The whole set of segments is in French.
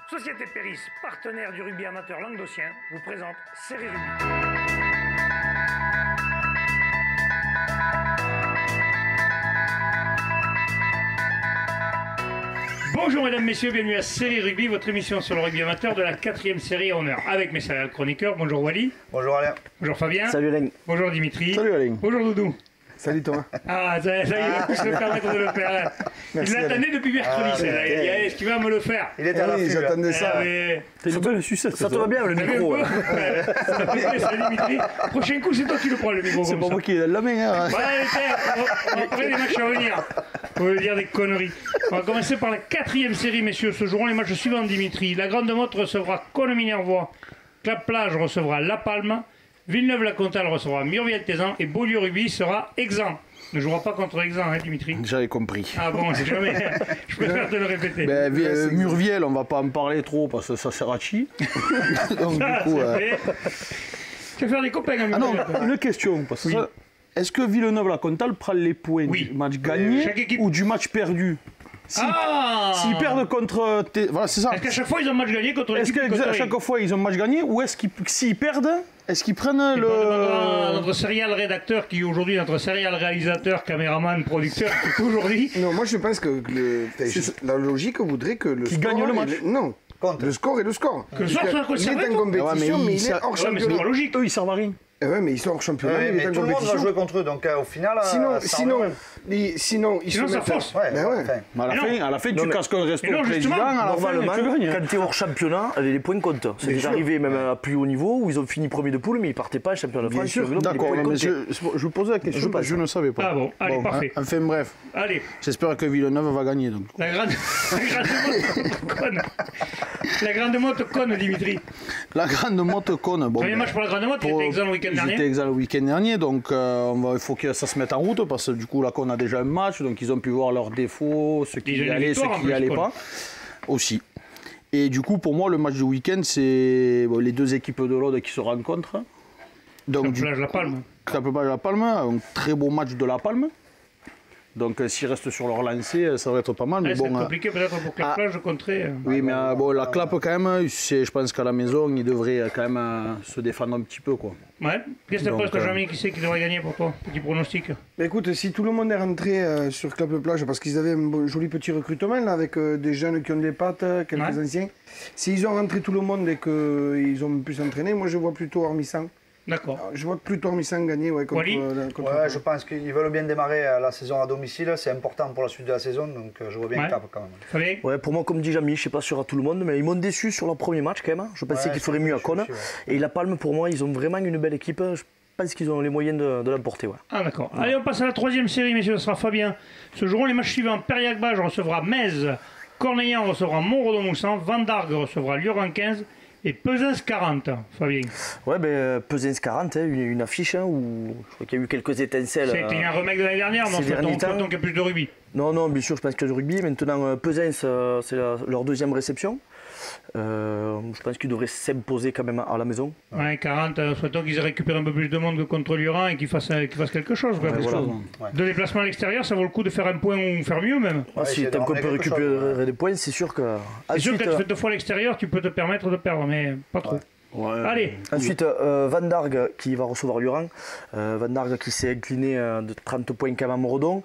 Société Péris, partenaire du rugby amateur languedocien, vous présente Série Rugby. Bonjour mesdames, messieurs, bienvenue à Série Rugby, votre émission sur le rugby amateur de la 4e série à honneur. Avec mes serial chroniqueurs, bonjour Wally. Bonjour Alain. Bonjour Fabien. Salut Alain. Bonjour Dimitri. Salut Alain. Bonjour Doudou. Salut Thomas. Ah, ça y est, il va plus se permettre de le faire. Il l'attendait depuis mercredi, celle-là. Il dit, allez, est-ce qu'il va me le faire? Il était à Oui, l'affût. j'attendais ça. T'es une belle sucette. Ça te va bien le micro. Ça fait plaisir, Dimitri. Prochain coup, c'est toi qui le prends le micro. C'est comme pas ça. moi qui ai la main. Hein. Voilà, allez, tiens, on va parler des matchs à venir. On va dire des conneries. On va commencer par la 4e série, messieurs. Ce joueront les matchs suivants, Dimitri. La Grande Motte recevra Colomiers-Minervois. Clap-Plage recevra La Palme. Villeneuve-la-Comtale recevra Murviel-Tézan. Et Beaulieu-Rugby sera Exempt. Ne jouera pas contre Exempt, hein, Dimitri. J'avais compris. Ah bon, c'est jamais. Je préfère te le répéter. Ben, Murviel, on va pas en parler trop parce que ça sert à chi. Donc Ça, du coup. c'est fait. Tu vas faire des copains à Ah non, Murviel. une question. Parce que Oui. ça, est-ce que Villeneuve-la-Comtale prend les points Oui. du match gagné Chaque équipe. ou du match perdu? S'ils perdent contre. Voilà, c'est ça. Est-ce qu'à chaque fois ils ont un match gagné contre Est-ce l'équipe qu'à chaque fois ils ont un match gagné ou est-ce qu'ils s'ils perdent, est-ce qu'ils prennent Notre serial rédacteur qui est aujourd'hui notre serial réalisateur, caméraman, producteur, qui est aujourd'hui. Non, moi je pense que la logique voudrait que le Qui score... gagne le match. Non, Contre. le score est le score. Que le score soit conservé, Il est en toi. compétition, Ah ouais, mais mais il il est hors Ouais, mais c'est championnat. pas logique. Eux ils servent à rien? Ouais, mais ils sont hors championnat, Ouais, il est mais en tout le monde va compétition. jouer contre eux, donc au final. Sinon, ça sinon, revient. sinon, ils Sinon, se ça mettent... force. Ouais, Ben ouais. enfin, Mais à la fin, tu mais- casques un resto Et non, au président, justement, à la fin, Normalement, tu gagnes. quand tu es hors championnat, les points comptent. C'est déjà sûr. arrivé même à plus haut niveau où ils ont fini premier de poule, mais ils partaient pas champion de Bien France. sûr. sur le globe, les D'accord, points non, mais comptaient. je vous posais la question parce que je ne savais pas. Ah bon, allez, parfait. Enfin bref, Allez, j'espère que Villeneuve va gagner. Donc. la grande motte conne. La grande motte conne, Dimitri. La Grande Motte conne. Bon, Premier match pour la grande motte, il était exempt le week-end Ils étaient dernier. exempts le week-end dernier, donc il faut que ça se mette en route parce que du coup, là, qu'on a déjà un match, donc ils ont pu voir leurs défauts, ce qui Ils ont y une allait, ce victoire, en qui n'y plus, allait Paul. pas. Aussi. Et du coup, pour moi, le match du week-end, c'est les deux équipes de l'Aude qui se rencontrent. Donc, du Plage La Palme. Clap-Plage La Palme, un très beau match de La Palme. Donc, s'ils restent sur leur lancée, ça va être pas mal. Mais Ouais, c'est bon, compliqué peut-être pour que la plage de contrer. oui, mais bon, la Clap, quand même, je pense qu'à la maison, ils devraient quand même se défendre un petit peu, quoi. Ouais. Qu'est-ce que tu Donc, penses, Jean-Mi, qui sait qui devrait gagner pour toi? Petit pronostic. Mais écoute, si tout le monde est rentré sur Club Plage, parce qu'ils avaient un joli petit recrutement là, avec des jeunes qui ont des pattes, quelques Ouais. anciens, s'ils ont rentré tout le monde et qu'ils ont pu s'entraîner, moi je vois plutôt Ormissan. D'accord. Je vois plutôt Ormissan gagner contre, Wally contre Ouais, je pense qu'ils veulent bien démarrer la saison à domicile. C'est important pour la suite de la saison, donc je vois bien Ouais. Cap quand même. Fabien? Ouais, pour moi, comme dit Jamy, je ne sais pas sûr à tout le monde, mais ils m'ont déçu sur leur premier match quand même. Je pensais Ouais, qu'ils ils feraient sont mieux à déçus Cône. aussi, ouais. Et La Palme, pour moi, ils ont vraiment une belle équipe. Je pense qu'ils ont les moyens de l'emporter. Ouais. Ah d'accord. Allez, on passe à la 3e série, messieurs, ce sera Fabien. Ce joueront les matchs suivants. Périac-Bage recevra Metz, Cornellan recevra Montredon-Moussan, Vendargue recevra Lioran 15 et Pesens 40. Fabien. Ouais, ben, Pesens 40, hein, une affiche hein, où je crois qu'il y a eu quelques étincelles. C'était un remake de l'année dernière, non? ces derniers temps. Donc il y a plus de rugby. Non, bien sûr, je pense qu'il y a du rugby. Maintenant, Pesens, c'est leur deuxième réception. Je pense qu'ils devraient s'imposer quand même à la maison. Ouais, 40, souhaitons qu'ils aient récupéré un peu plus de monde que contre Lioran et qu'ils fassent quelque chose. Quoi, parce voilà. que de déplacement à l'extérieur, ça vaut le coup de faire un point ou faire mieux même. Ah, si essayer tant de qu'on peut ramener quelque récupérer chose, des points, c'est sûr que. C'est sûr que Ensuite, quand tu fais 2 fois à l'extérieur, tu peux te permettre de perdre, mais pas trop. Allez, Ensuite, Vendargue qui va recevoir Lioran. Vendargue qui s'est incliné de 30 points quand même à Moredon.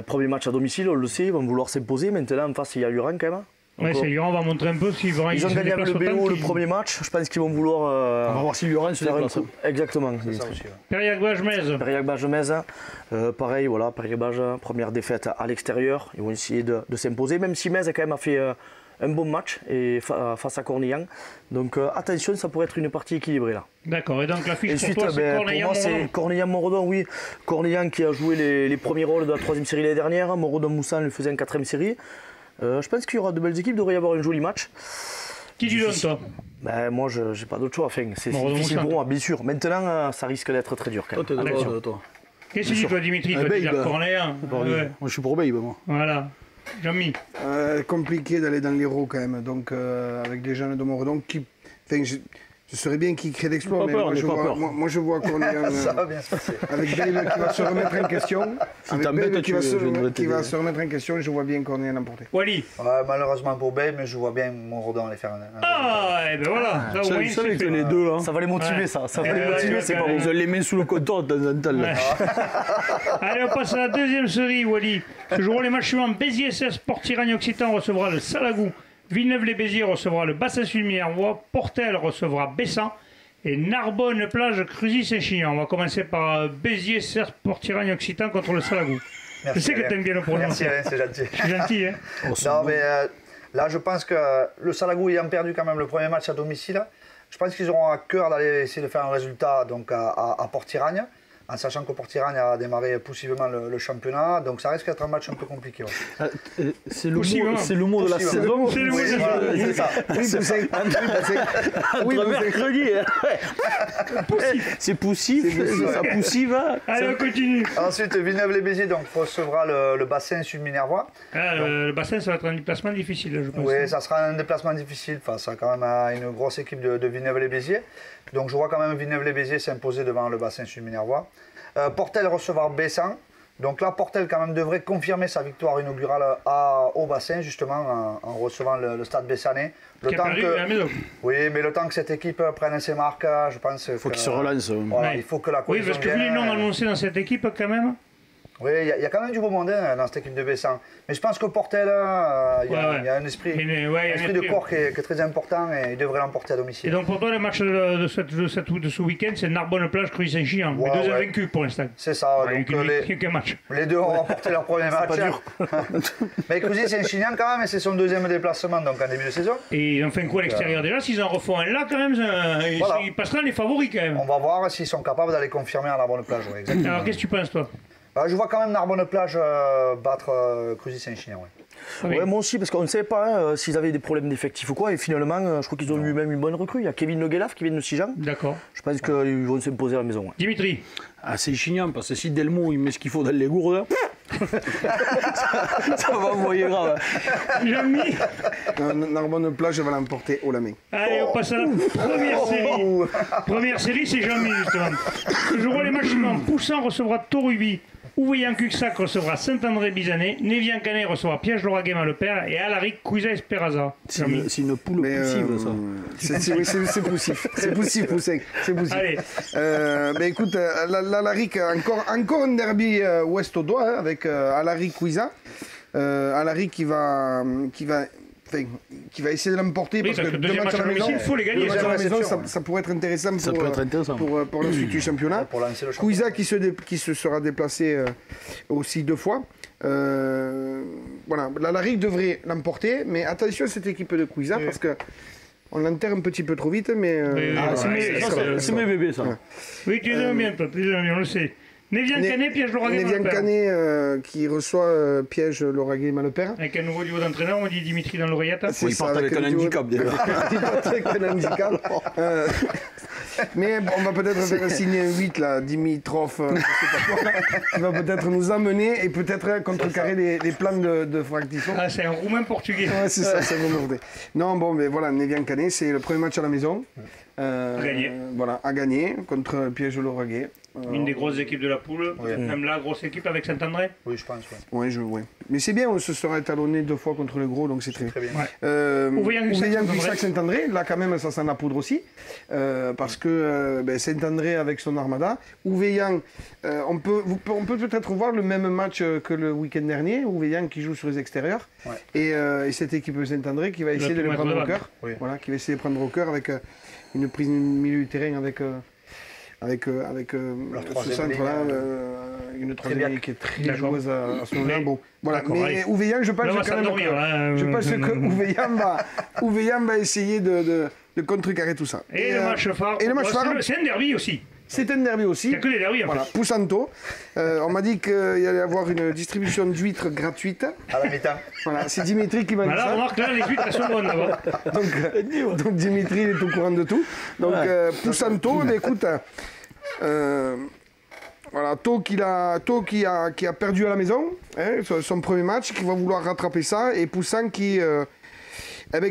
Premier match à domicile, on le sait, ils vont vouloir s'imposer. Maintenant, en face, il y a Lioran quand même. ouais, c'est Lioran va montrer un peu s'ils vont Ils ont gagné avec le BO le premier match. Je pense qu'ils vont vouloir. On va voir si Lioran se faire un déplace. coup. Exactement. C'est ça aussi. Ouais. Périac-Bage-Metz. Périac-Bage-Metz, pareil, voilà, Périac-Bage, première défaite à l'extérieur. Ils vont essayer de s'imposer, même si Metz a quand même fait un bon match et face à Cornellan. Donc attention, ça pourrait être une partie équilibrée là. D'accord, et donc la fiche Ensuite, pour toi, c'est pour moi, c'est Cornellan-Montredon. Cornellan-Moredon, oui. Cornellan qui a joué les premiers rôles de la 3e série l'année dernière. Moredon-Moussan le faisait en 4e série. Je pense qu'il y aura de belles équipes, il devrait y avoir un joli match. Qui tu donnes, toi? Ben, moi, je n'ai pas d'autre choix. Enfin, c'est Moredon-Moussan. difficile pour moi, bien sûr. Maintenant, ça risque d'être très dur quand même. Toi, t'es Attention. de toi. Qu'est-ce que tu dis, toi, Dimitri? Ah, Toi, tu dis Babe. Cornellan. Pardon. Ouais, Moi, je suis pour Babe, moi. voilà. Jean-Mi. Compliqué d'aller dans l'Hérault quand même, donc avec des jeunes de Moredon qui... Enfin, Ce serait bien qu'il crée l'exploit, mais peur, moi je vois qu'on est Ça va bien se passer. avec Bale qui va se remettre en question. Avec t'embête, Bale qui va je vais te qui va dire. se remettre en question, je vois bien qu'on est à l'emporter. Wally. Ouais, malheureusement pour Bale, mais je vois bien Monrodon aller faire un. Ah, et ben voilà. Ça, au moins, Je c'est savais que fait. les deux là. Ça va les motiver, Ouais. ça va les Ouais, motiver, ouais, c'est ouais, pas ouais. bon. Ils ont les mains sous le coton de temps en temps. là. Allez, on passe à la deuxième série, Wally. Ce jour, les matchs suivants, Béziers SS Sport Tirane Occitan recevra le Salagou. Villeneuve-les-Béziers recevra le Bassin-Sud-Minervois. Portel recevra Bessan. Et Narbonne-Plage Cruzy-Saint-Chinian. On va commencer par Béziers SS Sport Tirane Occitan contre le Salagou. Je sais que Alain. tu aimes bien le Merci prononcer. Alain, c'est gentil. C'est gentil, hein. Non, mais là, je pense que le Salagou ayant perdu quand même le premier match à domicile, je pense qu'ils auront à cœur d'aller essayer de faire un résultat donc, à Port-Iragne, en sachant que Port-Iragne a démarré poussivement le championnat, donc ça risque d'être un match un peu compliqué. Ouais. C'est le Possible, hein. mot de la Possible. saison. C'est le mot de la Voilà, c'est ça. Oui, Poussin. Oui, Entre Poussin. mercredi. C'est poussif, ça poussive. Allez, on continue. Ensuite, Villeneuve-les-Béziers donc, recevra le bassin Sud-Minervois. Ah, le bassin, ça va être un déplacement difficile, je pense. Oui, ça sera un déplacement difficile face à quand même à une grosse équipe de Villeneuve-les-Béziers. Donc je vois quand même Villeneuve-les-Béziers s'imposer devant le bassin Sud-Minervois. Portel recevra Bessan. Donc là, Portel quand même devrait confirmer sa victoire inaugurale au bassin, justement, en recevant le stade bessanais. Qui a perdu à la maison. Oui, mais le temps que cette équipe prenne ses marques, je pense Il faut qu'il se relance. Voilà, Ouais. il faut que la Oui, cohésion parce que vu les vienne. noms annoncés dans cette équipe, quand même. Oui, il y a quand même du beau monde hein, dans cette équipe de Bessan. Mais je pense que Portel, il y a un esprit, Ouais, il y a un esprit de esprit. corps qui est très important et il devrait l'emporter à domicile. Et donc pour toi, le match de ce week-end, c'est Narbonne-Plage Cruzy-Saint-Chinian. Ouais, les deux ouais. invaincus pour l'instant. C'est ça, Ouais, donc il n'y a qu'un match. les deux ont remporté leur premier match. pas dur. Mais Cruzy, c'est un Chinian quand même et c'est son deuxième déplacement donc en début de saison. Et ils ont fait un coup à l'extérieur déjà. S'ils en refont un là, quand même, Voilà. ils passeront les favoris quand même. On va voir s'ils sont capables d'aller confirmer à Narbonne-Plage. Ouais, exactement. Alors qu'est-ce que tu penses, toi? Je vois quand même Narbonne-Plage battre Cruzy Saint-Chinian. Ouais. Ouais, moi aussi, parce qu'on ne savait pas s'ils avaient des problèmes d'effectifs ou quoi. Et finalement, je crois qu'ils ont eu même une bonne recrue. Il y a Kevin Le Guelaf qui vient de Sijan. D'accord. Je pense qu'ils vont s'imposer à la maison. Ouais. Dimitri, Ah, c'est chignant parce que si Delmo il met ce qu'il faut dans les gourdes, ça va envoyer grave. Jean-Mi. Narbonne-Plage va l'emporter haut la main. Allez, on passe à la première série. Première série, c'est Jean-Mi, justement. Je vois les matchs suivants. Poussin recevra Torubi. Ouveillan-Cuxac recevra Saint-André-Bizanet. Névian-Canet recevra Piège-Lauragais-Mallepère. Et Alaric Cuisa-Esperaza. C'est une poule Mais, poussive, ça. Oui, c'est poussif. C'est poussif, Poussin. C'est poussif. Allez. Écoute, Alaric, encore un derby ouest au doigt hein, avec Alaric Cuisa. Alaric qui va essayer de l'emporter Oui, parce que deuxième match à domicile, il faut les gagner. deux matchs à la Deuxième maison, réception, ça pourrait être intéressant Ça peut être intéressant. pour la suite du championnat. Pour lancer le championnat. Cuisa qui se sera déplacé aussi 2 fois. Voilà, Alaric devrait l'emporter, mais attention à cette équipe de Cuisa parce que on l'enterre un petit peu trop vite, mais C'est mes bébés, ça. Oui, tu les aimes bien, toi. Tu les aimes bien, on le sait. Névian-Canet, Piège-Lauragais-Mallepère. Névian-Canet qui reçoit Piège Lauragais-Mallepère. Avec un nouveau duo d'entraîneur, on dit Dimitri dans l'oreillette. C'est Ils ça, partent avec un duo- handicap, déjà. Ils partent avec un handicap. Mais on va peut-être faire signer un 8 là, Dimitrov, je sais pas quoi, qui va peut-être nous amener et peut-être contrecarrer les plans de Fractifon. Ah, c'est un roumain portugais. Ouais, c'est ça, ça va morder. Non, bon, mais voilà, Névian-Canet, c'est le premier match à la maison. Gagné. Voilà, à gagner contre Piège Lauragais. Une des grosses équipes de la poule. Oui. Même la grosse équipe avec Saint-André. Oui, je pense. Ouais. Ouais. Mais c'est bien, on se sera étalonné 2 fois contre le gros, donc c'est très Très bien. Ouveillan-Cuxac Saint-André, là quand même ça sent la poudre aussi, parce que Saint-André avec son armada, Ouveillan, on peut peut-être voir le même match que le week-end dernier, Ouveillan qui joue sur les extérieurs, Ouais. et cette équipe de Saint-André qui va essayer de tout les mettre prendre au devant. cœur, Oui. voilà, qui va essayer de prendre au cœur avec une prise du milieu du terrain avec ce troisième centre-là, ligne, une troisième ligne qui est très D'accord. joueuse à ce moment-là. Mais- Bon, voilà. D'accord, Mais allez. Ouveillan, je pense Là, on va quand même s'endormir, là. je pense que Ouveillan va essayer de contrecarrer tout ça. Et le match phare. Et le match phare, C'est un derby aussi. c'est un derby aussi. Il n'y a que des derbys en Voilà, fait. Poussanto. On m'a dit qu'il allait y avoir une distribution d'huîtres gratuite. À la mi-temps. Voilà, c'est Dimitri qui m'a dit Voilà, ça. remarque là, les huîtres elles sont bonnes là-bas. Donc Dimitri il est au courant de tout. Donc Poussanto, mais écoute, voilà, Thau qui a perdu à la maison, hein, son premier match, qui va vouloir rattraper ça, et Poussin qui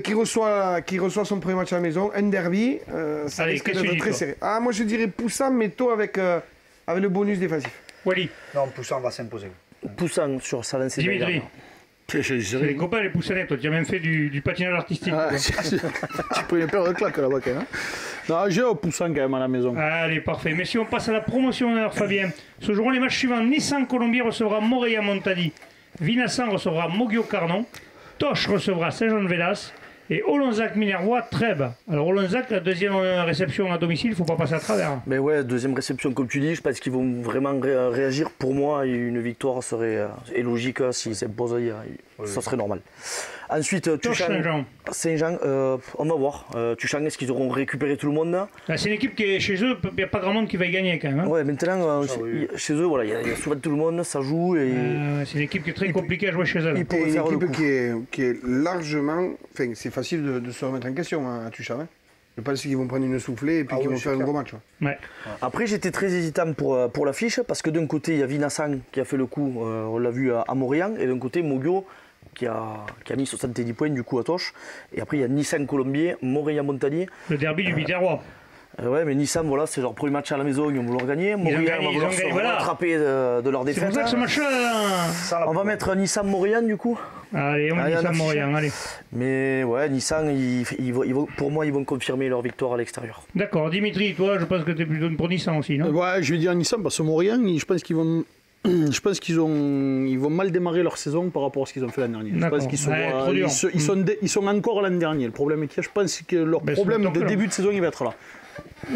qui reçoit son premier match à la maison, un derby, ça Allez, risque qu'est-ce que tu d'être dis, très toi serré. Ah, moi je dirais Poussant, mais tôt avec le bonus défensif. Wally, Non, Poussant va s'imposer. Poussant sur sa lancée. Dimitri. C'est les copains, les poussanettes, toi, tu as même fait du patinage artistique. Ah, toi. tu peux une paire de claques là-bas quand même. Hein. Non, j'ai un poussant quand même à la maison. Allez, parfait. Messieurs, on passe à la promotion honneur, Fabien. Ce jour, les matchs suivants, Nissan Colombier recevra Morelia Montadi, Vinassan recevra Moggio Carnon, Toch recevra Saint-Jean-de-Védas et Olonzac Minervois Trèbes. Alors Olonzac, la deuxième réception à domicile, il ne faut pas passer à travers. Mais ouais, deuxième réception comme tu dis, je pense qu'ils vont vraiment réagir. Pour moi, une victoire serait est logique s'ils s'imposent, ça serait normal. Ensuite, Toch Saint-Jean. Saint-Jean, on va voir. Tuchang, est-ce qu'ils auront récupéré tout le monde là? C'est une équipe qui est chez eux, il n'y a pas grand monde qui va y gagner quand même. Hein. Ouais, maintenant, oui. chez eux, voilà, il y a souvent tout le monde, ça joue. Et... C'est une équipe qui est très compliquée à jouer chez eux. Il Et pourrait une faire le équipe coup. qui est largement... Enfin, c'est facile de se remettre en question à Tuchang. Hein. Je pense qu'ils vont prendre une soufflée et puis qu'ils vont faire un gros match. Ouais. Ouais. Après, j'étais très hésitant pour l'affiche parce que d'un côté, il y a Vinassan qui a fait le coup, on l'a vu à Morian, et d'un côté, Moggio qui a mis 70 points du coup à Toch. Et après, il y a Nissan Colombier, Morelia Montagnier. Le derby du Biterrois. Ouais, mais Nissan, voilà, c'est leur premier match à la maison, ils vont vouloir gagner. Montréal va vouloir se rattraper de leur C'est défaite. pour ça que ce match-là... On va mettre Nissan Montréal du coup. Allez, on met Allez, Nissan on affiche. Montréal, allez. Mais ouais, Nissan, pour moi, ils vont confirmer leur victoire à l'extérieur. D'accord, Dimitri, toi, je pense que tu es plutôt pour Nissan aussi, non? Ouais, je vais dire Nissan parce que Morian, je pense qu'ils vont. Je pense qu'ils vont mal démarrer leur saison par rapport à ce qu'ils ont fait l'année dernière. Je D'accord. pense qu'ils sont, Ouais, trop dur. ils sont encore l'année dernière. Le problème est que je pense que leur Ben, problème c'est de le début de saison il va être là.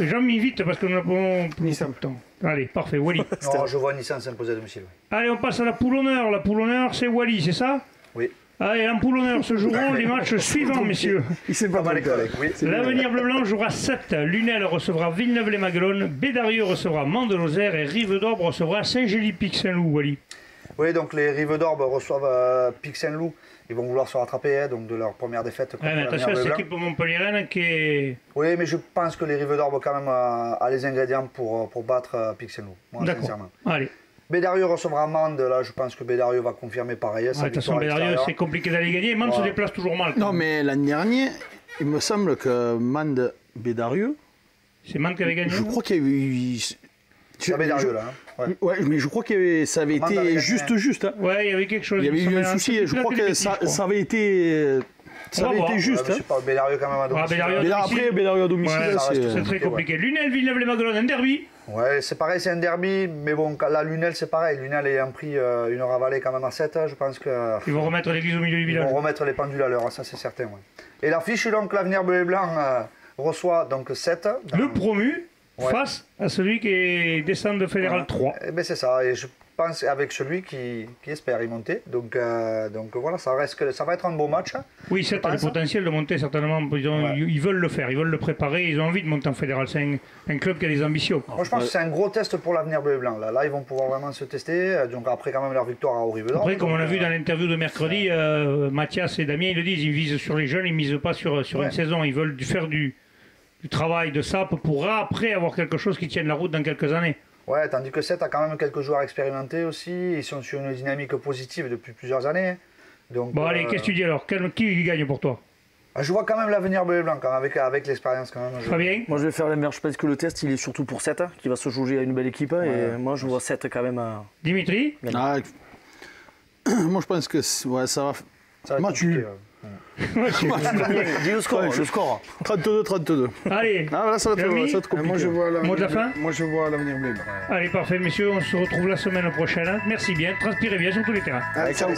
J'en mis vite parce que nous n'avons plus Nissan. de temps. Allez, parfait, Wally. Non, je vois Nissan s'imposer à domicile. Allez, on passe à la poule honneur. La poule honneur, c'est Wally, c'est ça? Oui. Allez, en poule honneur se joueront les matchs suivants, messieurs. Il s'est pas Pas mal trompé. avec, oui. L'avenir bleu-blanc jouera 7. Lunel recevra Villeneuve-les-Maguelones. Bédarieux recevra Mans-de-Lozère. Et Rive-d'Orbe recevra Saint-Gély-Pic-Saint-Loup, Wally. Oui, donc les Rives d'Orbe reçoivent Pic Saint-Loup. Ils vont vouloir se rattraper donc de leur première défaite contre Ouais, mais attention à l'Avenir cette Bleu-Blanc. équipe Montpellier-Rennes qui est... Oui, mais je pense que les Rives d'Orbe quand même a les ingrédients pour battre Pic Saint-Loup. Moi, D'accord. sincèrement. Allez. Bédarieux recevra Mende. Là, je pense que Bédarieux va confirmer pareil. De sa toute façon, victoire à Bédarieux, l'extérieur. c'est compliqué d'aller gagner. Mans se déplace toujours mal. Non, mais l'année dernière, il me semble que Mande Bédarieux, C'est Mans qui avait gagné. je crois qu'il y a eu. C'est à Bédarieux, là. Hein. Ouais. Ouais, mais je crois que ça avait Mande été avait gagné. juste. Hein. Ouais, il y avait quelque chose. Il y avait eu un semblait souci. Je crois que ça avait été. Ça On va avait voir. été juste. Ouais, mais je sais pas, Bédarieux quand même à domicile. Bédarieux. Mais là, après, Bédarieux à domicile, Ouais, là, ça reste C'est très compliqué. Lunel, Villeneuve-les-Maguelones, un derby. Ouais, c'est pareil, c'est un derby, mais bon, la Lunel, c'est pareil. Lunel ayant pris une ravalée quand même à 7, je pense que Ils vont remettre l'église au milieu du ils village. vont remettre les pendules à l'heure, ça c'est certain. Ouais. Et l'affiche, donc, l'Avenir Bleu et Blanc reçoit donc 7. Le promu Ouais. face à celui qui est descendu de Fédéral 3. Eh ben, c'est ça, et je pense avec celui qui espère y monter. Donc voilà, ça va être un beau match. Oui, c'est le potentiel de monter certainement. Ils veulent le faire, ils veulent le préparer, ils ont envie de monter en Fédéral. C'est un club qui a des ambitions. Moi, je pense que c'est un gros test pour l'Avenir Bleu et Blanc. Là, ils vont pouvoir vraiment se tester. Donc après, quand même, leur victoire à Rive-d'Orbe. Après, comme on a vu dans l'interview de mercredi, Mathias et Damien, ils le disent, ils visent sur les jeunes, ils ne misent pas sur une saison. Ils veulent faire du travail de sape pour après avoir quelque chose qui tienne la route dans quelques années. Ouais, tandis que 7 a quand même quelques joueurs expérimentés aussi. Ils sont sur une dynamique positive depuis plusieurs années. Donc, Bon, allez, qu'est-ce que tu dis alors? Qui gagne pour toi? je vois quand même l'Avenir Bleu et Blanc, quand même, avec l'expérience quand même. Fabien? Moi, je vais faire l'inverse. Je pense que le test, il est surtout pour 7, qui va se juger à une belle équipe. Et moi, je vois 7 quand même. Dimitri? Ah, moi, je pense que ouais, ça va. Ça va être Match compliqué, nul. Dis le score, le score. 32-32. Allez, Ah, là, ça va Jérémy être compliqué. Moi, je vois Mot de la fin? Moi, je vois l'Avenir Bleu et Blanc. allez, parfait, messieurs, on se retrouve la semaine prochaine. Merci bien, transpirez bien sur tous les terrains. Allez, salut.